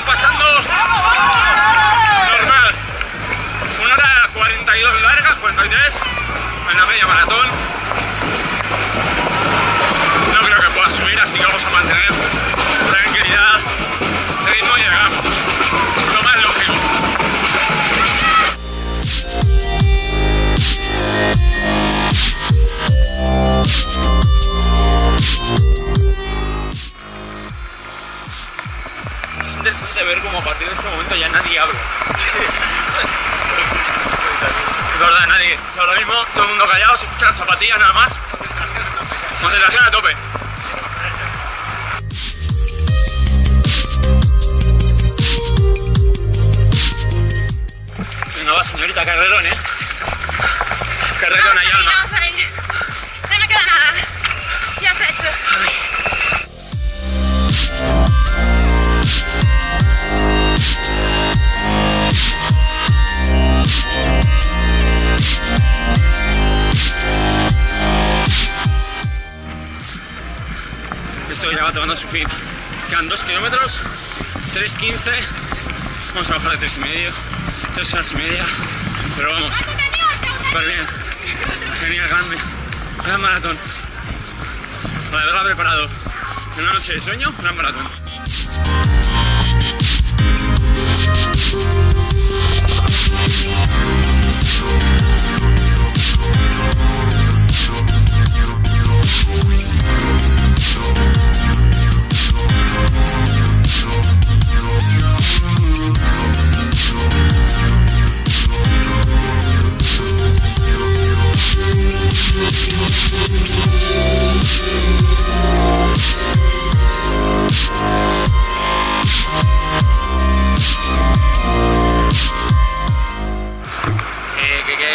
Pasando normal, 1 hora 42 largas, 43 en la media maratón. No creo que pueda subir, así que vamos a mantener tranquilidad, ritmo y llegamos, lo más lógico. Es interesante ver cómo a partir de ese momento ya nadie habla. Es verdad, nadie. O sea, ahora mismo todo el mundo callado, se escuchan las zapatillas nada más. Concentración a tope. Venga, va, señorita Carrerón, Carrerón, ahí alma. No me queda nada. Ya está hecho. Esto ya va tomando su fin. Quedan 2 kilómetros, 3:15. Vamos a bajar de 3,5, 3 horas y media. Pero vamos, súper bien. Genial, grande. Gran maratón. Para haberla preparado en una noche de sueño, gran maratón.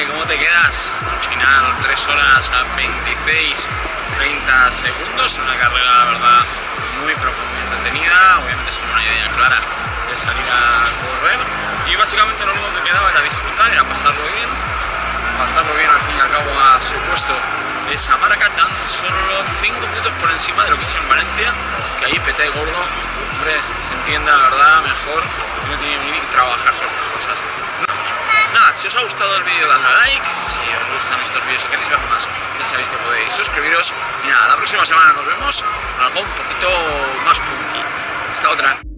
¿Cómo te quedas? Al final 3 horas a 26:30 segundos, una carrera la verdad muy entretenida, obviamente sin una idea clara de salir a correr y básicamente lo único que quedaba era disfrutar, era pasarlo bien al fin y al cabo ha supuesto esa marca tan solo 5 minutos por encima de lo que hice en Valencia, que ahí peté gordo, hombre, se entiende la verdad mejor, no tiene ni que trabajar sobre estas cosas. Nada, si os ha gustado el vídeo dadle a like, si os gustan estos vídeos y queréis ver más, ya sabéis que podéis suscribiros. Y nada, la próxima semana nos vemos con algo un poquito más punky. Hasta otra.